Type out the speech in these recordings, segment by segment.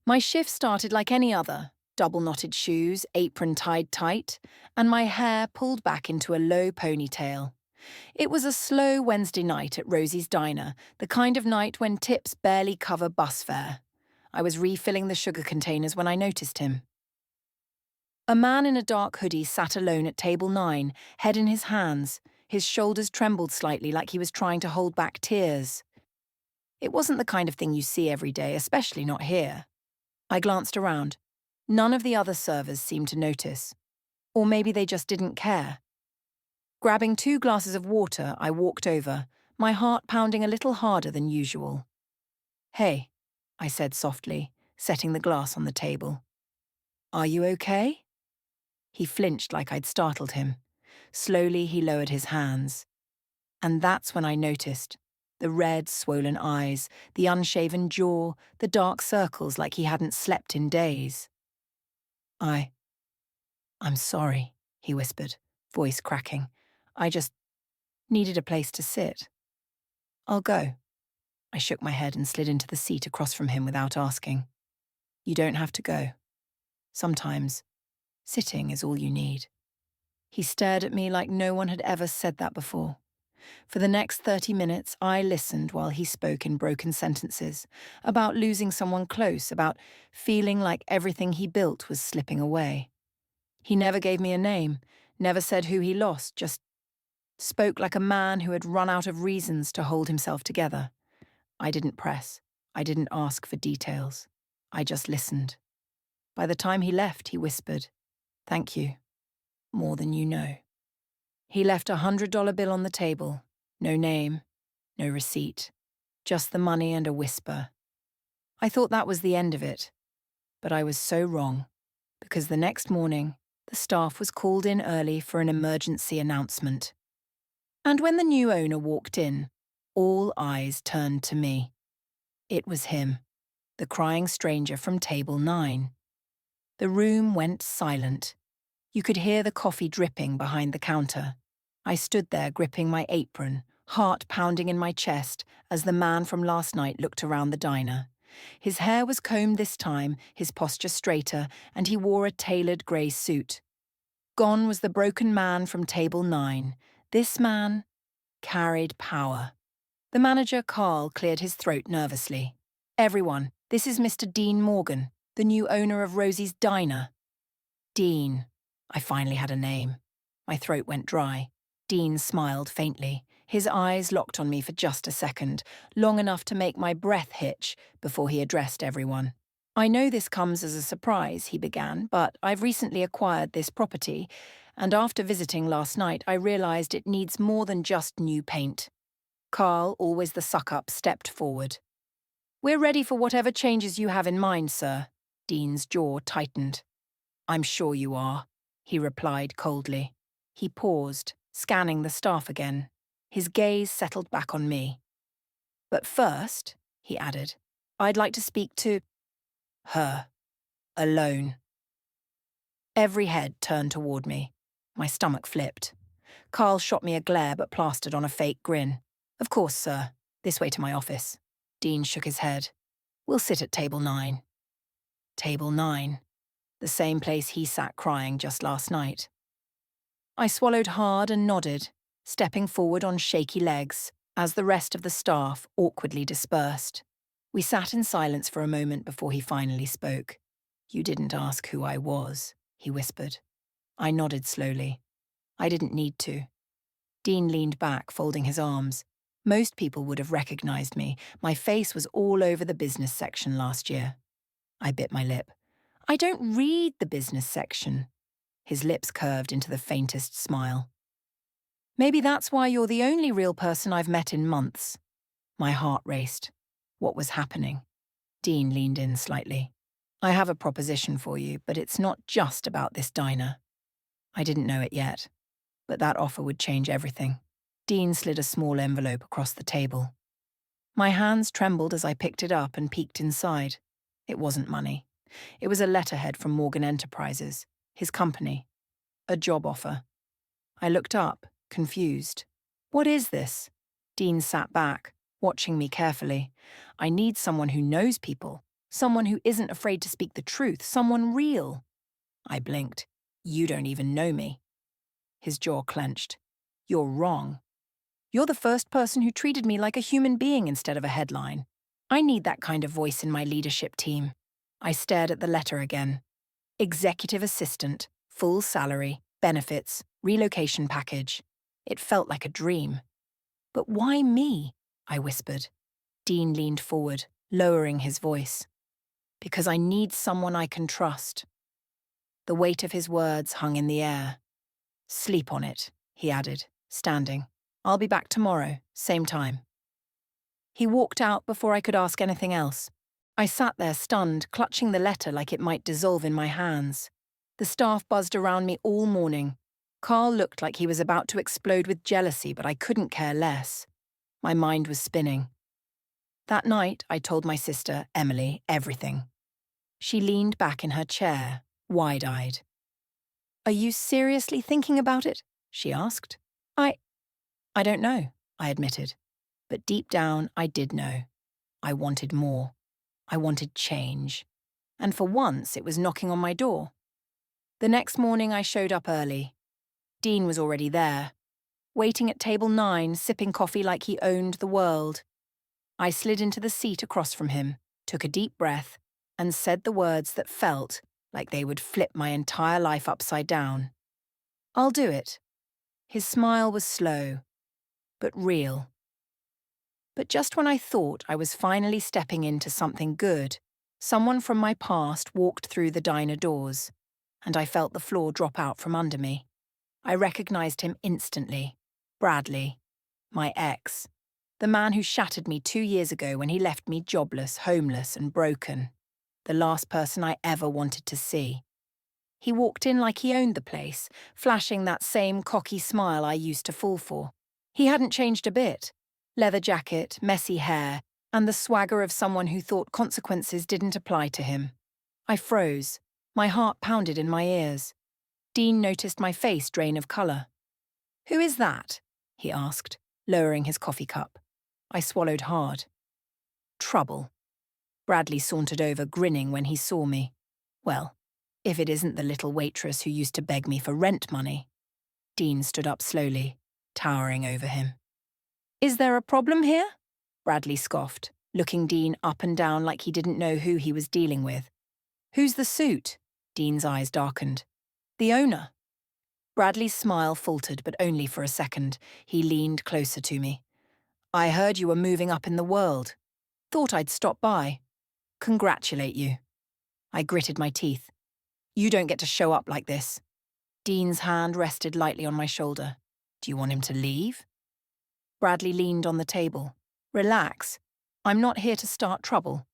My shift started like any other, double-knotted shoes, apron tied tight, and my hair pulled back into a low ponytail. It was a slow Wednesday night at Rosie's Diner, the kind of night when tips barely cover bus fare. I was refilling the sugar containers when I noticed him. A man in a dark hoodie sat alone at table 9, head in his hands. His shoulders trembled slightly like he was trying to hold back tears. It wasn't the kind of thing you see every day, especially not here. I glanced around. None of the other servers seemed to notice. Or maybe they just didn't care. Grabbing 2 glasses of water, I walked over, my heart pounding a little harder than usual. "Hey," I said softly, setting the glass on the table. "Are you okay?" He flinched like I'd startled him. Slowly, he lowered his hands. And that's when I noticed. The red, swollen eyes, the unshaven jaw, the dark circles like he hadn't slept in days. I'm sorry," he whispered, voice cracking. "I just needed a place to sit." "I'll go." I shook my head and slid into the seat across from him without asking. "You don't have to go. Sometimes, sitting is all you need." He stared at me like no one had ever said that before. For the next 30 minutes, I listened while he spoke in broken sentences, about losing someone close, about feeling like everything he built was slipping away. He never gave me a name, never said who he lost, just spoke like a man who had run out of reasons to hold himself together. I didn't press. I didn't ask for details. I just listened. By the time he left, he whispered, "Thank you. More than you know." He left $100 bill on the table. No name, no receipt. Just the money and a whisper. I thought that was the end of it. But I was so wrong. Because the next morning, the staff was called in early for an emergency announcement. And when the new owner walked in, all eyes turned to me. It was him, the crying stranger from table 9. The room went silent. You could hear the coffee dripping behind the counter. I stood there gripping my apron, heart pounding in my chest as the man from last night looked around the diner. His hair was combed this time, his posture straighter, and he wore a tailored grey suit. Gone was the broken man from table 9. This man carried power. The manager, Carl, cleared his throat nervously. "Everyone, this is Mr. Dean Morgan, the new owner of Rosie's Diner." Dean. I finally had a name. My throat went dry. Dean smiled faintly. His eyes locked on me for just a second, long enough to make my breath hitch before he addressed everyone. "I know this comes as a surprise," he began, "but I've recently acquired this property, and after visiting last night, I realized it needs more than just new paint." Carl, always the suck-up, stepped forward. "We're ready for whatever changes you have in mind, sir." Dean's jaw tightened. "I'm sure you are," he replied coldly. He paused, scanning the staff again. His gaze settled back on me. "But first," he added, "I'd like to speak to her. Alone." Every head turned toward me. My stomach flipped. Carl shot me a glare but plastered on a fake grin. "Of course, sir. This way to my office." Dean shook his head. "We'll sit at table 9. Table 9. The same place he sat crying just last night. I swallowed hard and nodded, stepping forward on shaky legs, as the rest of the staff awkwardly dispersed. We sat in silence for a moment before he finally spoke. "You didn't ask who I was," he whispered. I nodded slowly. I didn't need to. Dean leaned back, folding his arms. Most people would have recognized me. My face was all over the business section last year. I bit my lip. "I don't read the business section." His lips curved into the faintest smile. "Maybe that's why you're the only real person I've met in months." My heart raced. What was happening? Dean leaned in slightly. "I have a proposition for you, but it's not just about this diner." I didn't know it yet, but that offer would change everything. Dean slid a small envelope across the table. My hands trembled as I picked it up and peeked inside. It wasn't money. It was a letterhead from Morgan Enterprises, his company. A job offer. I looked up, confused. "What is this?" Dean sat back, watching me carefully. "I need someone who knows people, Someone who isn't afraid to speak the truth, someone real. I blinked. You don't even know me. His jaw clenched. You're wrong. You're the first person who treated me like a human being instead of a headline. I need that kind of voice in my leadership team. I stared at the letter again. Executive assistant, full salary, benefits, relocation package. It felt like a dream. But why me? I whispered. Dean leaned forward, lowering his voice. Because I need someone I can trust. The weight of his words hung in the air. Sleep on it, he added, standing. I'll be back tomorrow, same time. He walked out before I could ask anything else. I sat there stunned, clutching the letter like it might dissolve in my hands. The staff buzzed around me all morning. Carl looked like he was about to explode with jealousy, but I couldn't care less. My mind was spinning. That night, I told my sister, Emily, everything. She leaned back in her chair, wide-eyed. Are you seriously thinking about it? She asked. I don't know, I admitted. But deep down, I did know. I wanted more. I wanted change. And for once, it was knocking on my door. The next morning, I showed up early. Dean was already there, waiting at table 9, sipping coffee like he owned the world. I slid into the seat across from him, took a deep breath, and said the words that felt like they would flip my entire life upside down. I'll do it. His smile was slow, but real. But just when I thought I was finally stepping into something good, someone from my past walked through the diner doors, and I felt the floor drop out from under me. I recognized him instantly. Bradley, my ex. The man who shattered me 2 years ago when he left me jobless, homeless, and broken. The last person I ever wanted to see. He walked in like he owned the place, flashing that same cocky smile I used to fall for. He hadn't changed a bit. Leather jacket, messy hair, and the swagger of someone who thought consequences didn't apply to him. I froze. My heart pounded in my ears. Dean noticed my face drain of colour. "Who is that?" he asked, lowering his coffee cup. I swallowed hard. "Trouble." Bradley sauntered over, grinning when he saw me. Well, if it isn't the little waitress who used to beg me for rent money. Dean stood up slowly, towering over him. "Is there a problem here?" Bradley scoffed, looking Dean up and down like he didn't know who he was dealing with. "Who's the suit?" Dean's eyes darkened. "The owner." Bradley's smile faltered, but only for a second. He leaned closer to me. "I heard you were moving up in the world. Thought I'd stop by. Congratulate you." I gritted my teeth. "You don't get to show up like this." Dean's hand rested lightly on my shoulder. "Do you want him to leave?" Bradley leaned on the table. "Relax. I'm not here to start trouble."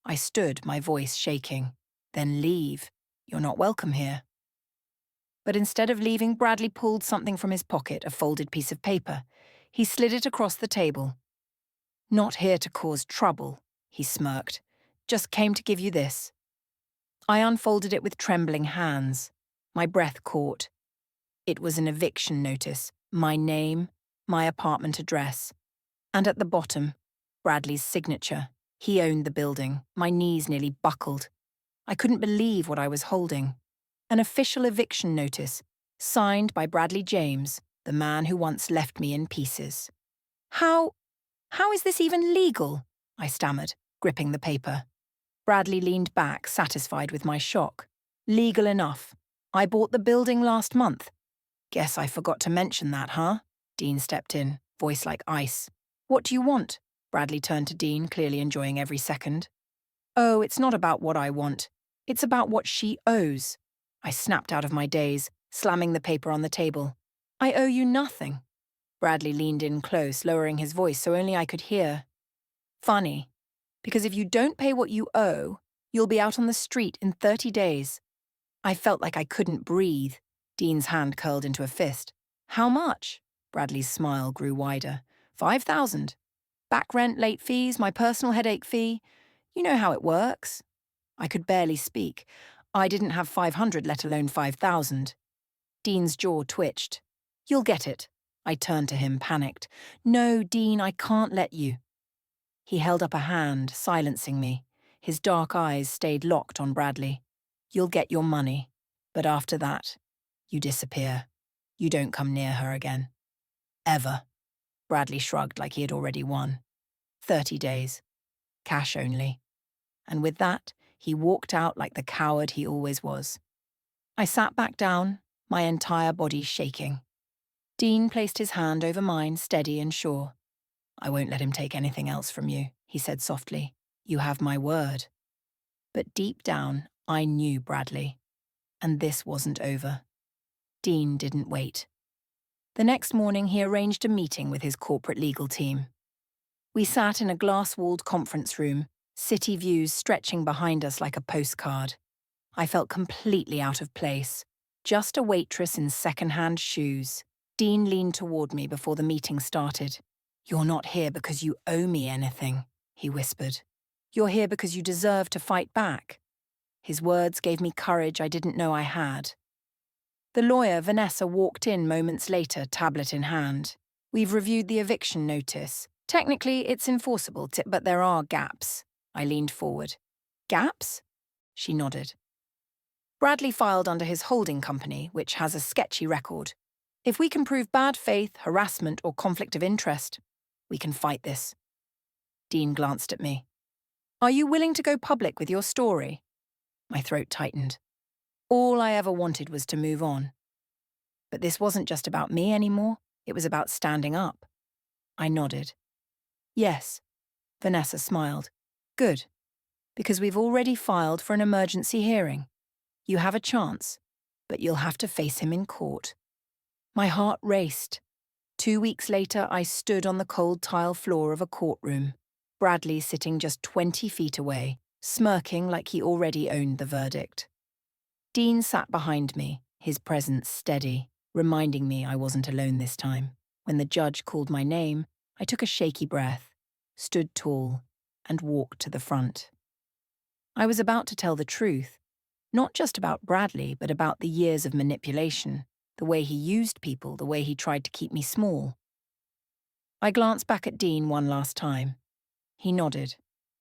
I stood, my voice shaking. "Then leave. You're not welcome here." But instead of leaving, Bradley pulled something from his pocket, a folded piece of paper. He slid it across the table. "Not here to cause trouble," he smirked. "Just came to give you this." I unfolded it with trembling hands. My breath caught. It was an eviction notice, my name, my apartment address. And at the bottom, Bradley's signature. He owned the building. My knees nearly buckled. I couldn't believe what I was holding. An official eviction notice, signed by Bradley James, the man who once left me in pieces. How is this even legal?" I stammered, gripping the paper. Bradley leaned back, satisfied with my shock. "Legal enough. I bought the building last month." "Guess I forgot to mention that, huh?" Dean stepped in, voice like ice. "What do you want?" Bradley turned to Dean, clearly enjoying every second. "Oh, it's not about what I want. It's about what she owes." I snapped out of my daze, slamming the paper on the table. "I owe you nothing." Bradley leaned in close, lowering his voice so only I could hear. "Funny, because if you don't pay what you owe, you'll be out on the street in 30 days. I felt like I couldn't breathe. Dean's hand curled into a fist. "How much?" Bradley's smile grew wider. 5,000. Back rent, late fees, my personal headache fee. You know how it works." I could barely speak. I didn't have 500, let alone 5,000. Dean's jaw twitched. "You'll get it." I turned to him, panicked. "No, Dean, I can't let you." He held up a hand, silencing me. His dark eyes stayed locked on Bradley. "You'll get your money, but after that, you disappear. You don't come near her again. Ever." Bradley shrugged like he had already won. 30 days. Cash only. And with that, he walked out like the coward he always was. I sat back down, my entire body shaking. Dean placed his hand over mine, steady and sure. "I won't let him take anything else from you," he said softly. "You have my word." But deep down, I knew Bradley. And this wasn't over. Dean didn't wait. The next morning, he arranged a meeting with his corporate legal team. We sat in a glass-walled conference room, city views stretching behind us like a postcard. I felt completely out of place, just a waitress in second-hand shoes. Dean leaned toward me before the meeting started. "You're not here because you owe me anything," he whispered. "You're here because you deserve to fight back." His words gave me courage I didn't know I had. The lawyer, Vanessa, walked in moments later, tablet in hand. "We've reviewed the eviction notice. Technically, it's enforceable, but there are gaps." I leaned forward. "Gaps?" She nodded. "Bradley filed under his holding company, which has a sketchy record. If we can prove bad faith, harassment, or conflict of interest, we can fight this." Dean glanced at me. "Are you willing to go public with your story?" My throat tightened. All I ever wanted was to move on. But this wasn't just about me anymore, it was about standing up. I nodded. "Yes." Vanessa smiled. "Good. Because we've already filed for an emergency hearing. You have a chance, but you'll have to face him in court." My heart raced. 2 weeks later, I stood on the cold tile floor of a courtroom, Bradley sitting just 20 feet away, smirking like he already owned the verdict. Dean sat behind me, his presence steady, reminding me I wasn't alone this time. When the judge called my name, I took a shaky breath, stood tall, and walked to the front. I was about to tell the truth, not just about Bradley, but about the years of manipulation, the way he used people, the way he tried to keep me small. I glanced back at Dean one last time. He nodded.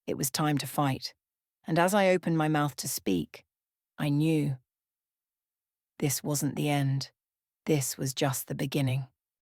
It was time to fight. And as I opened my mouth to speak, I knew. This wasn't the end. This was just the beginning.